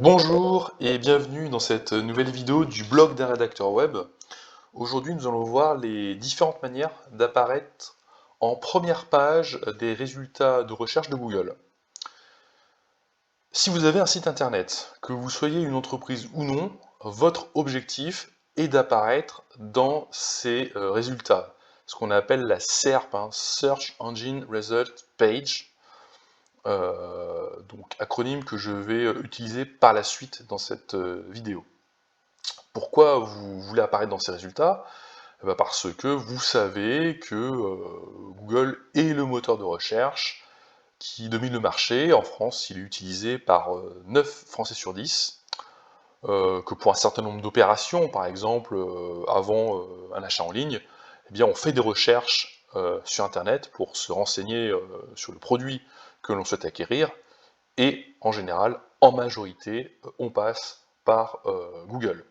Bonjour et bienvenue dans cette nouvelle vidéo du blog d'un rédacteur web. Aujourd'hui, nous allons voir les différentes manières d'apparaître en première page des résultats de recherche de Google. Si vous avez un site internet, que vous soyez une entreprise ou non, votre objectif est d'apparaître dans ces résultats, ce qu'on appelle la SERP, Search Engine Result Page, donc acronyme que je vais utiliser par la suite dans cette vidéo. Pourquoi vous voulez apparaître dans ces résultats? Parce que vous savez que Google est le moteur de recherche qui domine le marché. En France, il est utilisé par 9 Français sur 10, que pour un certain nombre d'opérations, par exemple, avant un achat en ligne, eh bien, on fait des recherches sur Internet pour se renseigner sur le produit que l'on souhaite acquérir, et en général, en majorité, on passe par Google.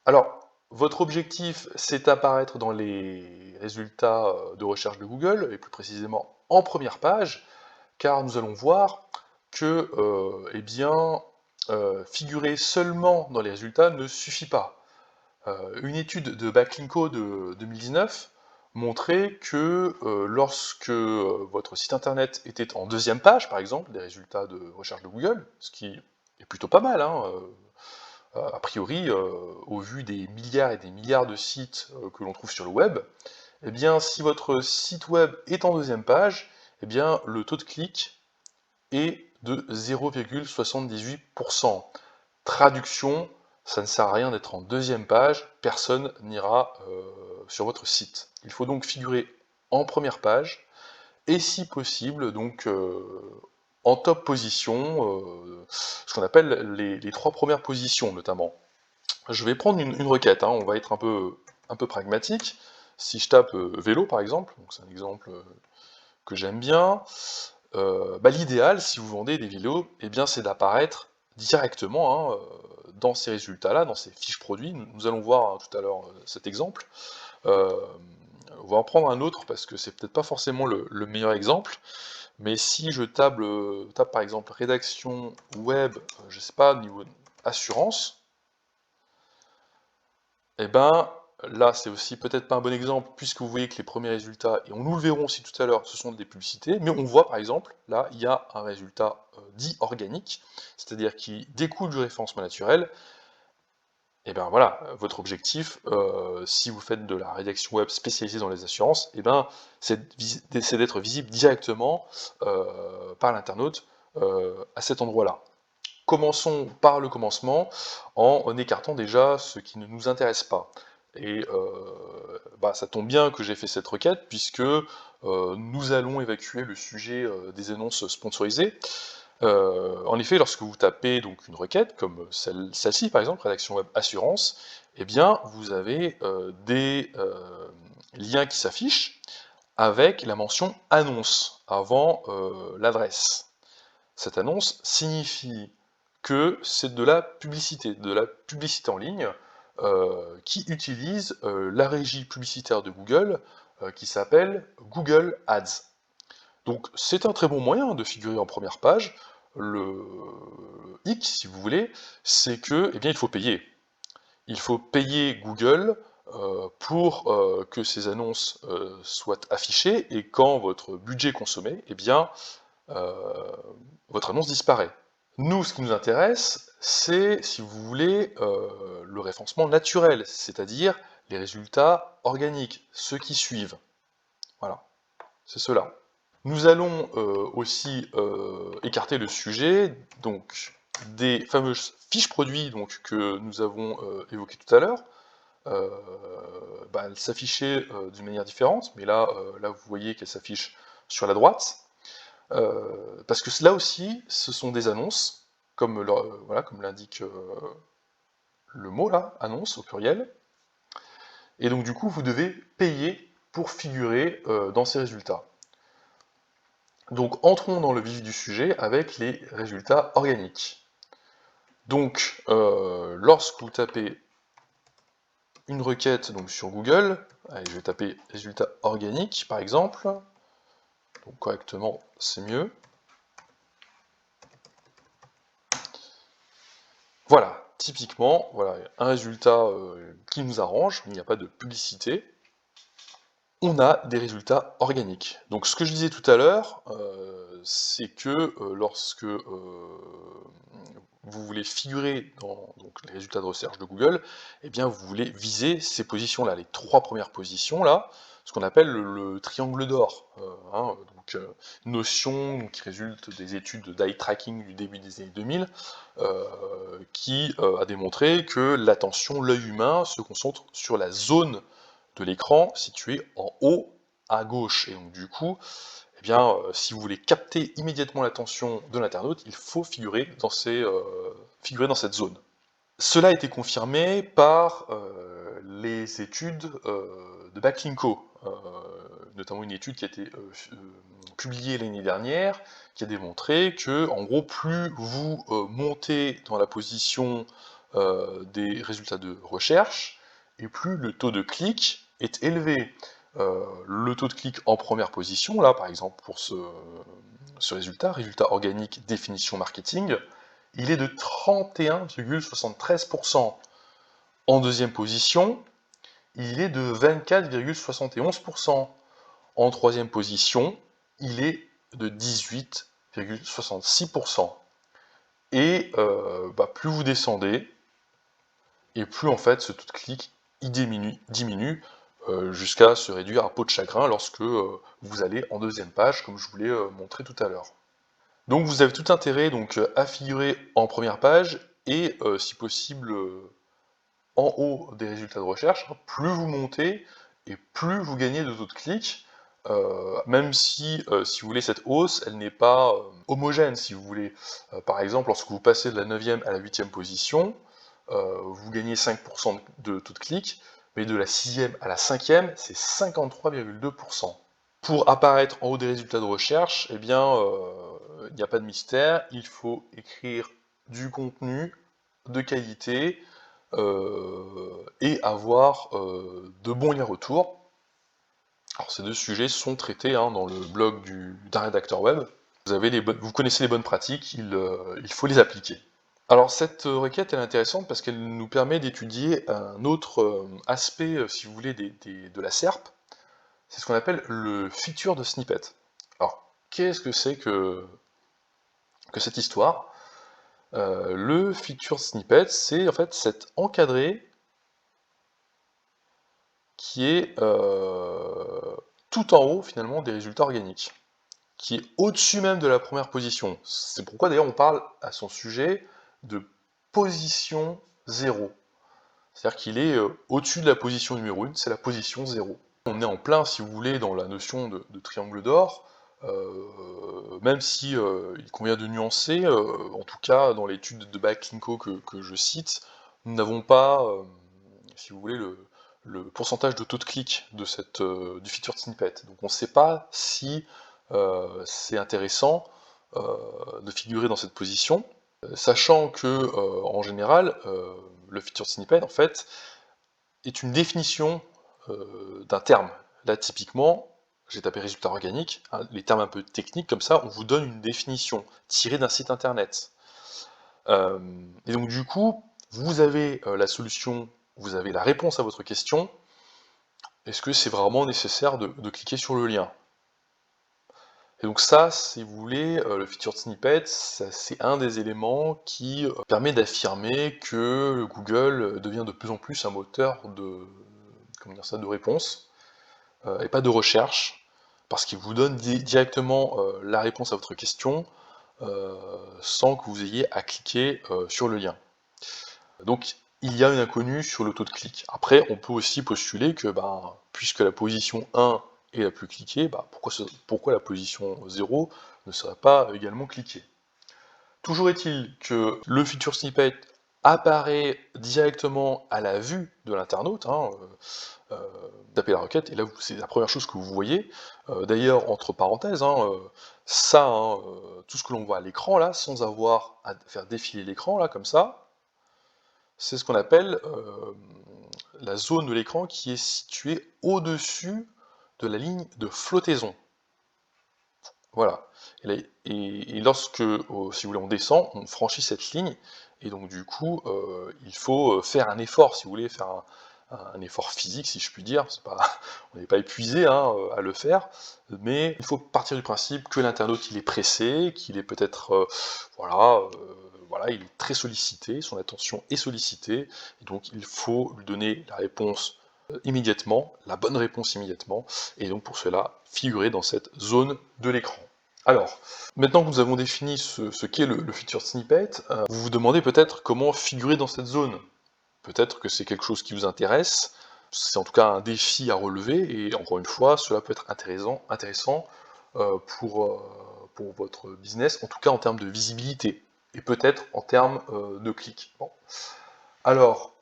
Alors, votre objectif, c'est d'apparaître dans les résultats de recherche de Google, et plus précisément en première page, car nous allons voir que figurer seulement dans les résultats ne suffit pas. Une étude de Backlinko de 2019 montrait que lorsque votre site internet était en deuxième page, par exemple, des résultats de recherche de Google, ce qui est plutôt pas mal, a priori, au vu des milliards et des milliards de sites que l'on trouve sur le web, eh bien, si votre site web est en deuxième page, eh bien, le taux de clic est de 0,78%. Traduction, ça ne sert à rien d'être en deuxième page, personne n'ira sur votre site. Il faut donc figurer en première page, et si possible, donc en top position, ce qu'on appelle les 3 premières positions notamment. Je vais prendre une requête, on va être un peu pragmatique. Si je tape vélo par exemple, donc c'est un exemple que j'aime bien, l'idéal, si vous vendez des vélos, eh bien c'est d'apparaître directement dans ces résultats-là, dans ces fiches produits. Nous allons voir tout à l'heure cet exemple. Euh, on va en prendre un autre parce que c'est peut-être pas forcément le meilleur exemple, mais si je tape par exemple rédaction web, je sais pas, niveau assurance, et ben là c'est aussi peut-être pas un bon exemple puisque vous voyez que les premiers résultats, et on nous le verrons aussi tout à l'heure, ce sont des publicités, mais on voit par exemple, là il y a un résultat dit organique, c'est-à-dire qui découle du référencement naturel. Et bien voilà, votre objectif, si vous faites de la rédaction web spécialisée dans les assurances, et ben c'est d'être visible directement par l'internaute à cet endroit-là. Commençons par le commencement, en écartant déjà ce qui ne nous intéresse pas. Et ça tombe bien que j'ai fait cette requête, puisque nous allons évacuer le sujet des annonces sponsorisées. En effet, lorsque vous tapez donc une requête, comme celle-ci par exemple, rédaction web assurance, eh bien vous avez des liens qui s'affichent avec la mention annonce avant l'adresse. Cette annonce signifie que c'est de la publicité en ligne, qui utilise la régie publicitaire de Google, qui s'appelle Google Ads. Donc c'est un très bon moyen de figurer en première page. Le hic, si vous voulez, c'est que, eh bien, il faut payer. Il faut payer Google pour que ces annonces soient affichées, et quand votre budget est consommé, eh bien, votre annonce disparaît. Nous, ce qui nous intéresse, c'est, si vous voulez, le référencement naturel, c'est-à-dire les résultats organiques, ceux qui suivent. Voilà, c'est cela. Nous allons aussi écarter le sujet donc des fameuses fiches produits donc, que nous avons évoquées tout à l'heure. Elles s'affichaient d'une manière différente, mais là vous voyez qu'elles s'affichent sur la droite. Parce que là aussi, ce sont des annonces, voilà, comme l'indique le mot là, annonce au pluriel. Et donc du coup, vous devez payer pour figurer dans ces résultats. Donc entrons dans le vif du sujet avec les résultats organiques. Donc lorsque vous tapez une requête donc, sur Google, allez, je vais taper résultats organiques par exemple, donc correctement c'est mieux. Voilà, typiquement, voilà, un résultat qui nous arrange, il n'y a pas de publicité, on a des résultats organiques. Donc ce que je disais tout à l'heure, c'est que lorsque vous voulez figurer dans donc, les résultats de recherche de Google, eh bien vous voulez viser ces positions-là, les 3 premières positions-là, ce qu'on appelle le triangle d'or, notion qui résulte des études d'eye tracking du début des années 2000, qui a démontré que l'attention, l'œil humain se concentre sur la zone de l'écran située en haut à gauche. Et donc du coup, eh bien, si vous voulez capter immédiatement l'attention de l'internaute, il faut figurer dans cette zone. Cela a été confirmé par les études de Backlinko, notamment une étude qui a été publiée l'année dernière, qui a démontré que, en gros, plus vous montez dans la position des résultats de recherche, et plus le taux de clic est élevé. Le taux de clic en première position, là, par exemple, pour ce résultat organique définition marketing, il est de 31,73%. En deuxième position, il est de 24,71%. En troisième position, il est de 18,66%. Et plus vous descendez, et plus en fait ce taux de clic il diminue jusqu'à se réduire à peau de chagrin lorsque vous allez en deuxième page, comme je vous l'ai montré tout à l'heure. Donc vous avez tout intérêt donc, à figurer en première page, et si possible en haut des résultats de recherche. Plus vous montez, et plus vous gagnez de taux de clic, même si vous voulez, cette hausse, elle n'est pas homogène, si vous voulez. Par exemple, lorsque vous passez de la 9e à la 8e position, vous gagnez 5% de taux de clic, mais de la 6e à la 5e, c'est 53,2%. Pour apparaître en haut des résultats de recherche, eh bien, il n'y a pas de mystère, il faut écrire du contenu de qualité et avoir de bons liens retours. Alors ces deux sujets sont traités dans le blog d'un rédacteur web. Vous connaissez les bonnes pratiques, il faut les appliquer. Alors cette requête elle est intéressante parce qu'elle nous permet d'étudier un autre aspect, si vous voulez, de la SERP. C'est ce qu'on appelle le feature de snippet. Alors, qu'est-ce que c'est que cette histoire? Le feature snippet, c'est en fait cet encadré qui est tout en haut, finalement, des résultats organiques, qui est au-dessus même de la première position. C'est pourquoi, d'ailleurs, on parle à son sujet de position 0. C'est-à-dire qu'il est au-dessus de la position numéro 1, c'est la position 0. On est en plein, si vous voulez, dans la notion de triangle d'or, même si il convient de nuancer, en tout cas dans l'étude de Backlinko que je cite, nous n'avons pas, si vous voulez, le pourcentage de taux de clic de du featured snippet. Donc on ne sait pas si c'est intéressant de figurer dans cette position, sachant que en général, le featured snippet, en fait, est une définition d'un terme. Là, typiquement, j'ai tapé résultat organique, les termes un peu techniques comme ça, on vous donne une définition tirée d'un site internet. Et donc du coup, vous avez la solution, vous avez la réponse à votre question. Est-ce que c'est vraiment nécessaire de cliquer sur le lien? Et donc ça, si vous voulez, le featured snippet, c'est un des éléments qui permet d'affirmer que Google devient de plus en plus un moteur de réponse, et pas de recherche, parce qu'il vous donne directement la réponse à votre question, sans que vous ayez à cliquer sur le lien. Donc il y a une inconnue sur le taux de clic. Après, on peut aussi postuler que puisque la position 1 est la plus cliquée, pourquoi la position 0 ne serait pas également cliquée? Toujours est-il que le feature snippet apparaît directement à la vue de l'internaute, tapez la requête, et là c'est la première chose que vous voyez. D'ailleurs, entre parenthèses, tout ce que l'on voit à l'écran là, sans avoir à faire défiler l'écran là, comme ça, c'est ce qu'on appelle la zone de l'écran qui est située au-dessus de la ligne de flottaison. Voilà. Et lorsque, si vous voulez, on descend, on franchit cette ligne, et donc du coup, il faut faire un effort, si vous voulez, faire un effort physique, si je puis dire. C'est pas, on n'est pas épuisé hein, à le faire, mais il faut partir du principe que l'internaute il est pressé, qu'il est peut-être, voilà, voilà, il est très sollicité, son attention est sollicitée, et donc il faut lui donner la réponse immédiatement, la bonne réponse immédiatement, et donc pour cela, figurer dans cette zone de l'écran. Alors, maintenant que nous avons défini ce qu'est le feature snippet, vous vous demandez peut-être comment figurer dans cette zone. Peut-être que c'est quelque chose qui vous intéresse, c'est en tout cas un défi à relever, et encore une fois, cela peut être intéressant pour votre business, en tout cas en termes de visibilité, et peut-être en termes de clics. Bon. Alors,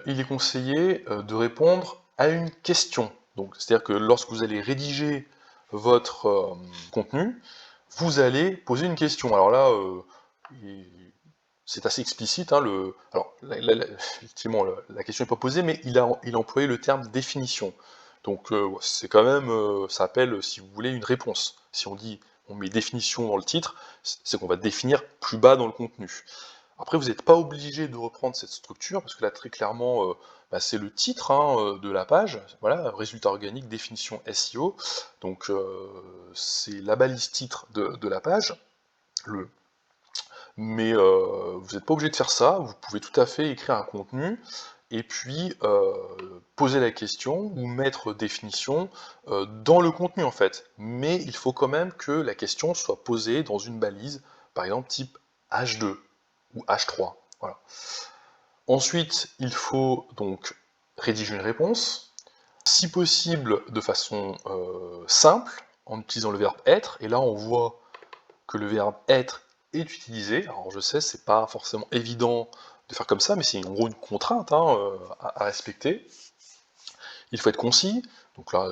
il est conseillé de répondre à une question. Donc, c'est-à-dire que lorsque vous allez rédiger votre contenu, vous allez poser une question. Alors là, c'est assez explicite. Hein, alors, effectivement, la question n'est pas posée, mais il a employé le terme définition. Donc, c'est quand même, ça appelle, si vous voulez, une réponse. Si on dit, on met définition dans le titre, c'est qu'on va définir plus bas dans le contenu. Après, vous n'êtes pas obligé de reprendre cette structure, parce que là, très clairement, c'est le titre hein, de la page, voilà, résultat organique, définition SEO, donc c'est la balise titre de la page, mais vous n'êtes pas obligé de faire ça, vous pouvez tout à fait écrire un contenu, et puis poser la question, ou mettre définition dans le contenu en fait, mais il faut quand même que la question soit posée dans une balise, par exemple type H2, ou H3. Voilà. Ensuite, il faut donc rédiger une réponse, si possible de façon simple, en utilisant le verbe être, et là on voit que le verbe être est utilisé. Alors je sais, c'est pas forcément évident de faire comme ça, mais c'est en gros une contrainte hein, à respecter. Il faut être concis, donc là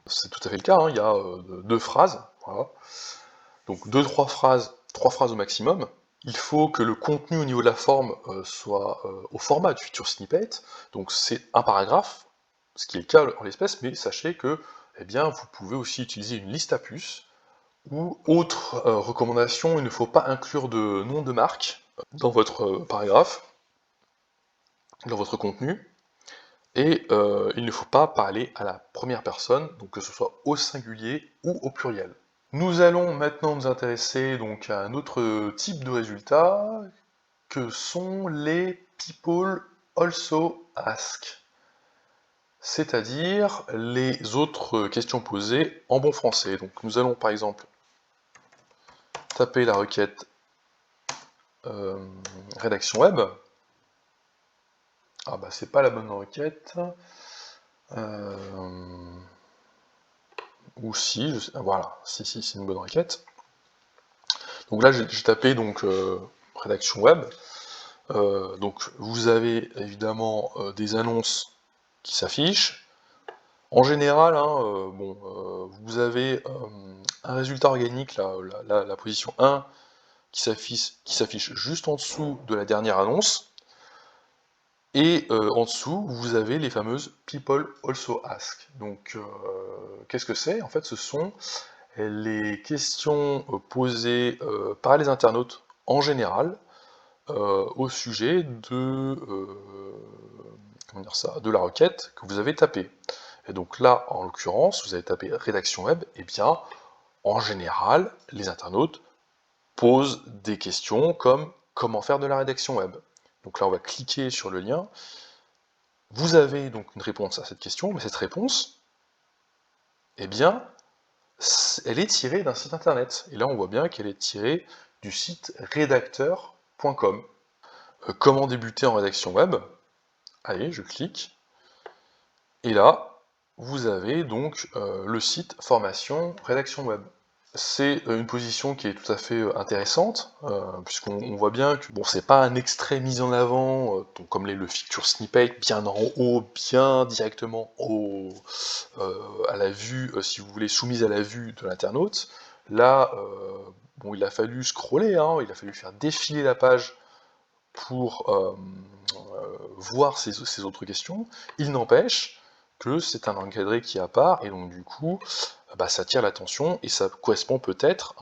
c'est tout à fait le cas, hein. Il y a deux phrases, voilà. Donc trois phrases au maximum. Il faut que le contenu au niveau de la forme soit au format du feature snippet, donc c'est un paragraphe, ce qui est le cas en l'espèce, mais sachez que eh bien, vous pouvez aussi utiliser une liste à puces, ou autre recommandation, il ne faut pas inclure de nom de marque dans votre paragraphe, dans votre contenu, et il ne faut pas parler à la première personne, donc que ce soit au singulier ou au pluriel. Nous allons maintenant nous intéresser donc à un autre type de résultat, que sont les people also ask, c'est-à-dire les autres questions posées en bon français. Donc nous allons par exemple taper la requête rédaction web. Ah bah c'est pas la bonne requête. Ou si, voilà, si c'est une bonne requête. Donc là j'ai tapé donc rédaction web. Donc vous avez évidemment des annonces qui s'affichent. En général, hein, vous avez un résultat organique, la position 1, qui s'affiche juste en dessous de la dernière annonce, et en dessous, vous avez les fameuses People Also Ask. Donc, qu'est-ce que c'est? En fait, ce sont les questions posées par les internautes en général au sujet de, comment dire ça, de la requête que vous avez tapée. Et donc là, en l'occurrence, vous avez tapé rédaction web, et bien, en général, les internautes posent des questions comme comment faire de la rédaction web. Donc là, on va cliquer sur le lien. Vous avez donc une réponse à cette question, mais cette réponse, eh bien, elle est tirée d'un site internet. Et là, on voit bien qu'elle est tirée du site rédacteur.com. Comment débuter en rédaction web? Allez, je clique. Et là, vous avez donc le site formation rédaction web. C'est une position qui est tout à fait intéressante, puisqu'on voit bien que bon, c'est pas un extrait mis en avant, donc comme le feature snippet, bien en haut, bien directement à la vue, si vous voulez, soumise à la vue de l'internaute. Là, bon, il a fallu scroller, hein, il a fallu faire défiler la page pour voir ces autres questions. Il n'empêche que c'est un encadré qui est à part, et donc du coup, bah, ça attire l'attention et ça correspond peut-être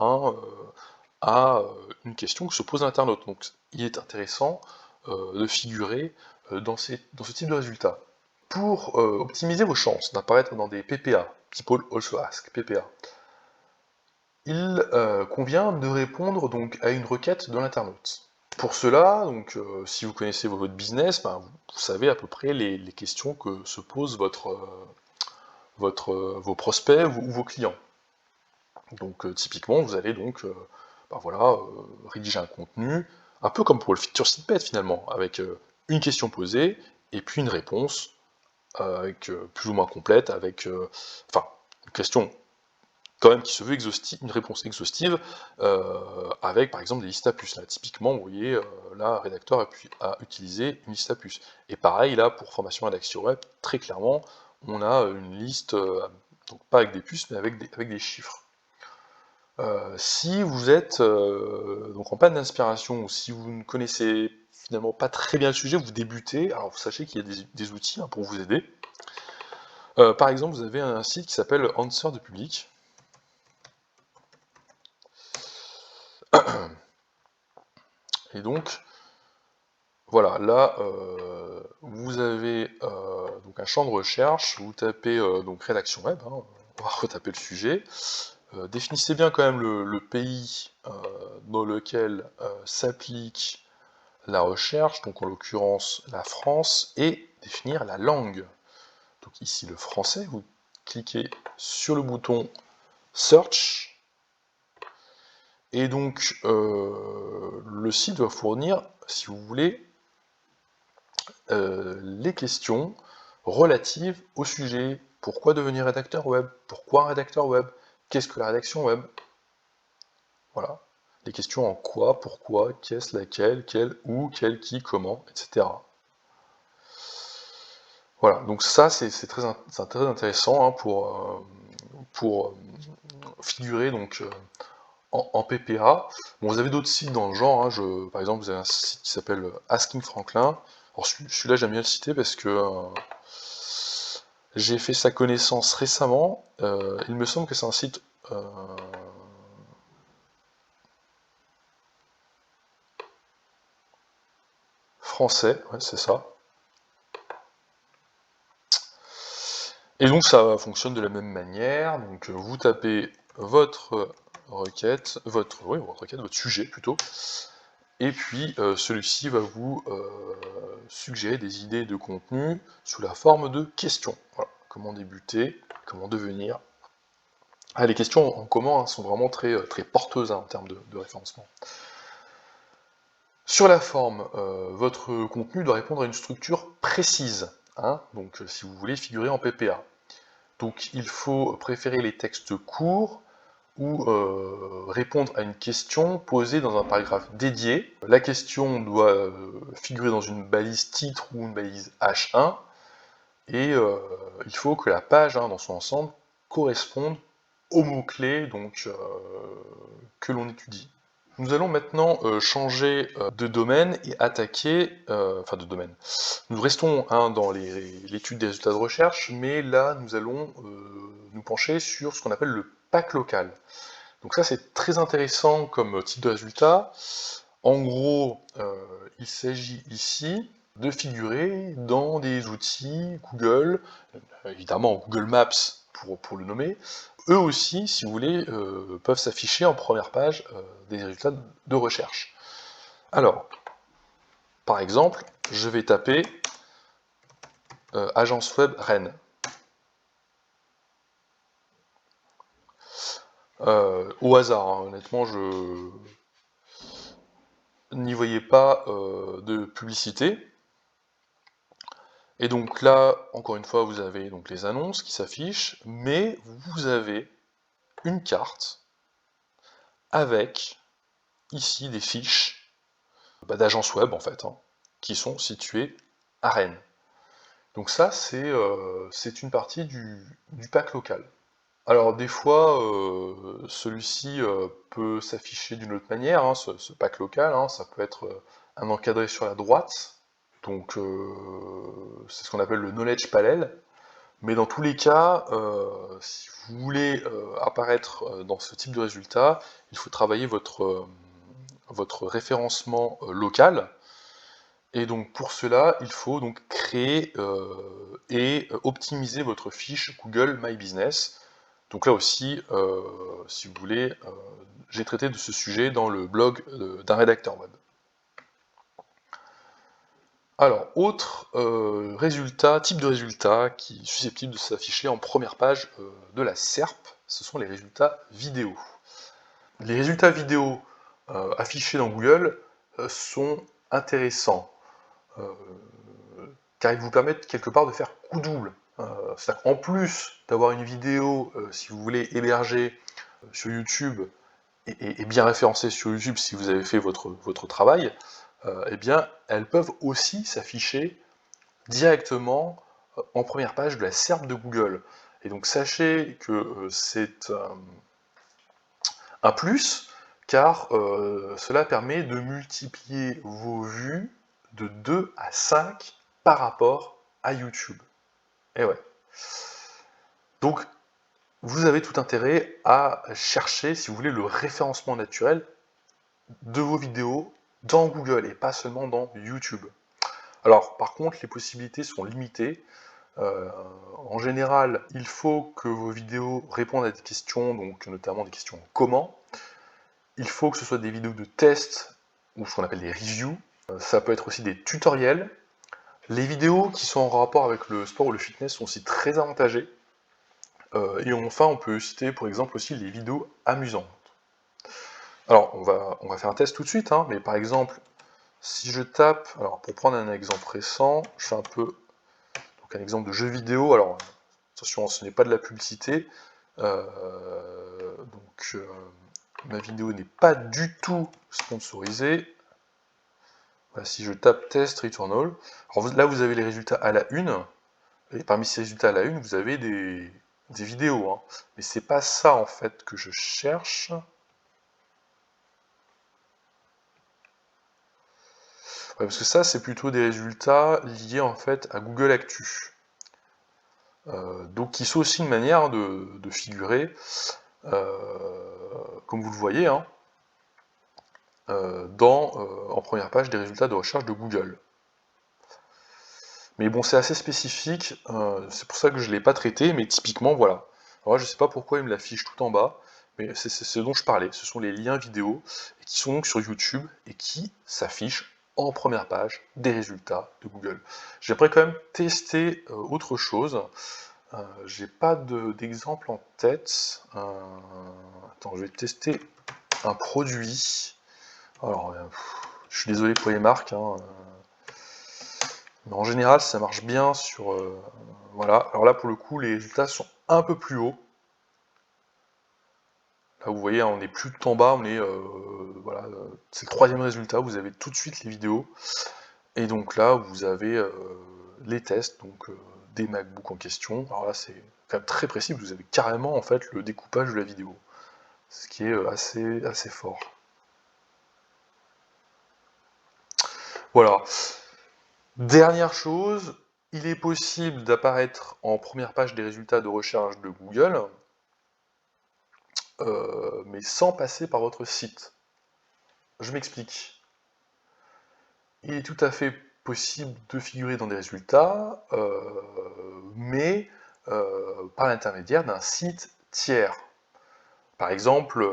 à une question que se pose l'internaute. Donc il est intéressant de figurer dans ce type de résultat. Pour optimiser vos chances d'apparaître dans des PPA, People Also Ask, PPA, il convient de répondre donc à une requête de l'internaute. Pour cela, donc, si vous connaissez votre business, ben, vous savez à peu près les questions que se posent vos prospects ou vos clients. Donc typiquement, vous allez donc ben voilà, rédiger un contenu, un peu comme pour le feature snippet finalement, avec une question posée et puis une réponse avec plus ou moins complète, avec enfin une question quand même qui se veut exhaustive, une réponse exhaustive, avec par exemple des listes à puces. Là, typiquement, vous voyez, là, un rédacteur a utilisé une liste à puces. Et pareil, là, pour formation rédaction web, très clairement, on a une liste, donc pas avec des puces, mais avec des chiffres. Si vous êtes donc en panne d'inspiration, ou si vous ne connaissez finalement pas très bien le sujet, vous débutez, alors vous sachez qu'il y a des outils pour vous aider. Par exemple, vous avez un site qui s'appelle Answer de Public. Et donc, voilà, là, vous avez donc un champ de recherche, vous tapez donc rédaction web, hein, on va retaper le sujet. Définissez bien quand même le pays dans lequel s'applique la recherche, donc en l'occurrence la France, et définir la langue. Donc ici le français, vous cliquez sur le bouton Search, et donc le site va fournir, si vous voulez, les questions relatives au sujet. Pourquoi devenir rédacteur web? Pourquoi un rédacteur web? Qu'est-ce que la rédaction web? Voilà. Les questions en quoi, pourquoi, qu'est-ce, laquelle, quel, où, quel, qui, comment, etc. Voilà, donc ça c'est très intéressant hein, pour figurer donc en PPA. Bon, vous avez d'autres sites dans le genre, hein, par exemple vous avez un site qui s'appelle Asking Franklin. Alors celui-là j'aime bien le citer parce que j'ai fait sa connaissance récemment. Il me semble que c'est un site français, ouais, c'est ça. Et donc ça fonctionne de la même manière. Donc vous tapez votre requête, votre sujet plutôt, et puis celui-ci va vous suggérer des idées de contenu sous la forme de questions. Voilà. Comment débuter, comment devenir. Ah, les questions en commun hein, sont vraiment très porteuses hein, en termes de référencement. Sur la forme, votre contenu doit répondre à une structure précise, hein, donc si vous voulez figurer en PPA. Donc il faut préférer les textes courts ou répondre à une question posée dans un paragraphe dédié. La question doit figurer dans une balise titre ou une balise H1, et il faut que la page, hein, dans son ensemble, corresponde aux mots-clés que l'on étudie. Nous allons maintenant changer de domaine et attaquer, enfin de domaine. Nous restons hein, dans l'étude des résultats de recherche, mais là nous allons nous pencher sur ce qu'on appelle le pack local. Donc ça c'est très intéressant comme type de résultat. En gros, il s'agit ici de figurer dans des outils Google, évidemment Google Maps pour le nommer. Eux aussi, si vous voulez, peuvent s'afficher en première page des résultats de recherche. Alors, par exemple, je vais taper agence web Rennes. Au hasard, hein, honnêtement, je n'y voyais pas de publicité. Et donc là, encore une fois, vous avez donc les annonces qui s'affichent, mais vous avez une carte avec ici des fiches d'agences web en fait, hein, qui sont situées à Rennes. Donc ça, c'est une partie du pack local. Alors des fois, celui-ci peut s'afficher d'une autre manière, hein, ce pack local, hein, ça peut être un encadré sur la droite, donc c'est ce qu'on appelle le knowledge panel. Mais dans tous les cas, si vous voulez apparaître dans ce type de résultat, il faut travailler votre référencement local. Et donc pour cela, il faut donc créer et optimiser votre fiche Google My Business. Donc là aussi, si vous voulez, j'ai traité de ce sujet dans le blog d'un rédacteur web. Alors, autre type de résultat qui est susceptible de s'afficher en première page de la SERP, ce sont les résultats vidéo. Les résultats vidéo affichés dans Google sont intéressants, car ils vous permettent quelque part de faire coup double. C'est-à-dire qu'en plus d'avoir une vidéo, si vous voulez, hébergée sur YouTube, et bien référencée sur YouTube si vous avez fait votre travail, eh bien, elles peuvent aussi s'afficher directement en première page de la SERP de Google. Et donc sachez que c'est un plus, car cela permet de multiplier vos vues de 2 à 5 par rapport à YouTube. Et ouais. Donc, vous avez tout intérêt à chercher, si vous voulez, le référencement naturel de vos vidéos dans Google et pas seulement dans YouTube. Alors, par contre, les possibilités sont limitées. En général, il faut que vos vidéos répondent à des questions, donc notamment des questions comment. Il faut que ce soit des vidéos de test, ou ce qu'on appelle des reviews. Ça peut être aussi des tutoriels. Les vidéos qui sont en rapport avec le sport ou le fitness sont aussi très avantagées. Et enfin, on peut citer pour exemple aussi les vidéos amusantes. Alors, on va faire un test tout de suite, hein, mais par exemple, si je tape, alors pour prendre un exemple récent, je fais un peu, donc un exemple de jeu vidéo, alors attention, ce n'est pas de la publicité, ma vidéo n'est pas du tout sponsorisée. Voilà, si je tape test Returnal, alors là vous avez les résultats à la une, et parmi ces résultats à la une, vous avez des vidéos, hein. Mais c'est pas ça en fait que je cherche. Ouais, parce que ça, c'est plutôt des résultats liés en fait à Google Actu. Donc qui sont aussi une manière de figurer, comme vous le voyez, hein, en première page des résultats de recherche de Google. Mais bon, c'est assez spécifique, c'est pour ça que je ne l'ai pas traité, mais typiquement, voilà. Alors là, je ne sais pas pourquoi il me l'affiche tout en bas, mais c'est ce dont je parlais, ce sont les liens vidéo, et qui sont donc sur YouTube, et qui s'affichent en première page des résultats de Google. J'aimerais quand même tester autre chose. J'ai pas d'exemple en tête. Attends, je vais tester un produit. Alors, je suis désolé pour les marques, hein, mais en général, ça marche bien sur... voilà. Alors là, pour le coup, les résultats sont un peu plus hauts. Là, vous voyez, hein, on est plus tout en bas, on est... voilà, c'est le troisième résultat, vous avez tout de suite les vidéos. Et donc là, vous avez les tests, donc des MacBooks en question. Alors là, c'est quand même très précis, vous avez carrément en fait le découpage de la vidéo, ce qui est assez fort. Voilà. Dernière chose, il est possible d'apparaître en première page des résultats de recherche de Google, mais sans passer par votre site. Je m'explique. Il est tout à fait possible de figurer dans des résultats, mais par l'intermédiaire d'un site tiers. Par exemple,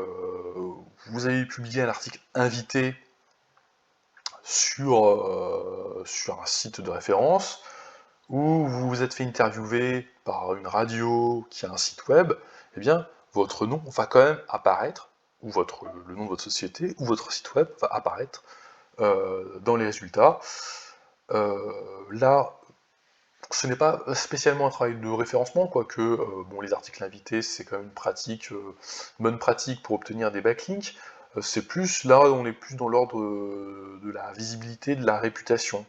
vous avez publié un article invité sur un site de référence, ou vous vous êtes fait interviewer par une radio qui a un site web, eh bien, votre nom va quand même apparaître, ou le nom de votre société, ou votre site web va apparaître dans les résultats. Là, ce n'est pas spécialement un travail de référencement, quoique bon, les articles invités, c'est quand même une pratique, bonne pratique pour obtenir des backlinks. C'est plus, là, on est plus dans l'ordre de la visibilité, de la réputation.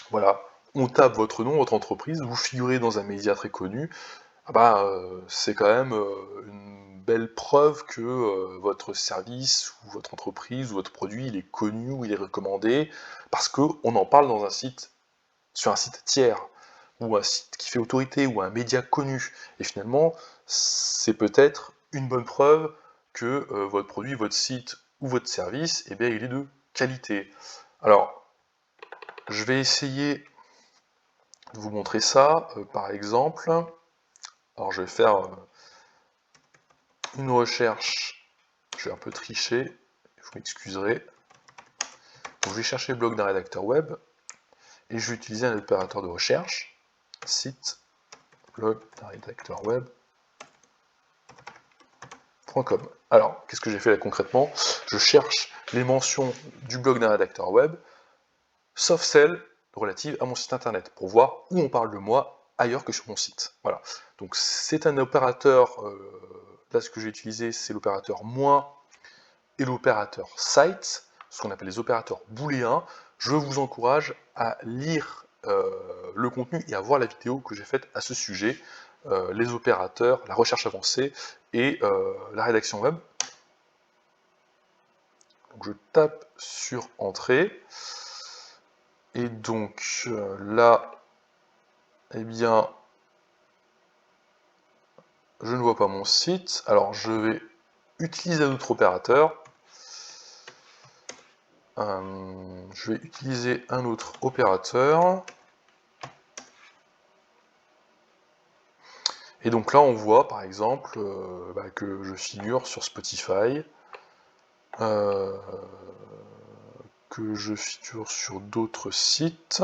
Voilà, on tape votre nom, votre entreprise, vous figurez dans un média très connu, ah bah, c'est quand même une belle preuve que votre service, ou votre entreprise, ou votre produit, il est connu, ou il est recommandé, parce qu'on en parle sur un site tiers. ou un site qui fait autorité, ou un média connu. Et finalement, c'est peut-être une bonne preuve que votre produit, votre site ou votre service, eh bien, il est de qualité. Alors, je vais essayer de vous montrer ça, par exemple. Alors, je vais faire une recherche, je vais un peu tricher, vous m'excuserez. Donc, je vais chercher le blog d'un rédacteur web, et je vais utiliser un opérateur de recherche, site, blog d'un rédacteur web.com. Alors, qu'est-ce que j'ai fait là concrètement? Je cherche les mentions du blog d'un rédacteur web, sauf celles relatives à mon site internet, pour voir où on parle de moi ailleurs que sur mon site. Voilà. Donc c'est un opérateur, là ce que j'ai utilisé, c'est l'opérateur moins et l'opérateur site, ce qu'on appelle les opérateurs booléens. Je vous encourage à lire le contenu et à voir la vidéo que j'ai faite à ce sujet, les opérateurs, la recherche avancée et la rédaction web. Donc je tape sur Entrée, et donc là, eh bien, je ne vois pas mon site, alors je vais utiliser un autre opérateur. Je vais utiliser un autre opérateur. Et donc là, on voit par exemple que je figure sur Spotify, que je figure sur d'autres sites.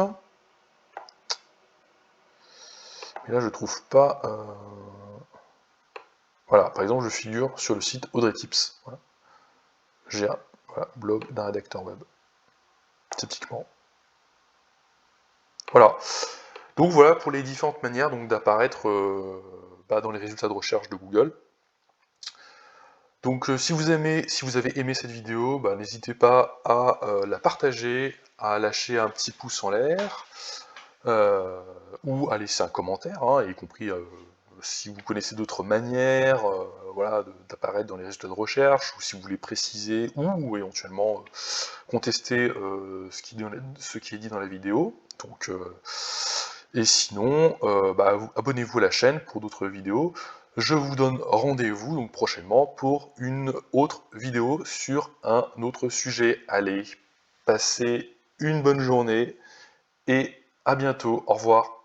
Mais là, je trouve pas. Voilà, par exemple, je figure sur le site Audrey Tips. Voilà. J'ai un blog d'un rédacteur web. Typiquement. Voilà. Donc voilà pour les différentes manières d'apparaître dans les résultats de recherche de Google. Donc si vous avez aimé cette vidéo, n'hésitez pas à la partager, à lâcher un petit pouce en l'air, ou à laisser un commentaire, hein, y compris si vous connaissez d'autres manières voilà, d'apparaître dans les résultats de recherche, ou si vous voulez préciser, ou éventuellement contester ce qui est dit dans la vidéo. Donc, et sinon, abonnez-vous à la chaîne pour d'autres vidéos. Je vous donne rendez-vous donc prochainement pour une autre vidéo sur un autre sujet. Allez, passez une bonne journée et à bientôt. Au revoir.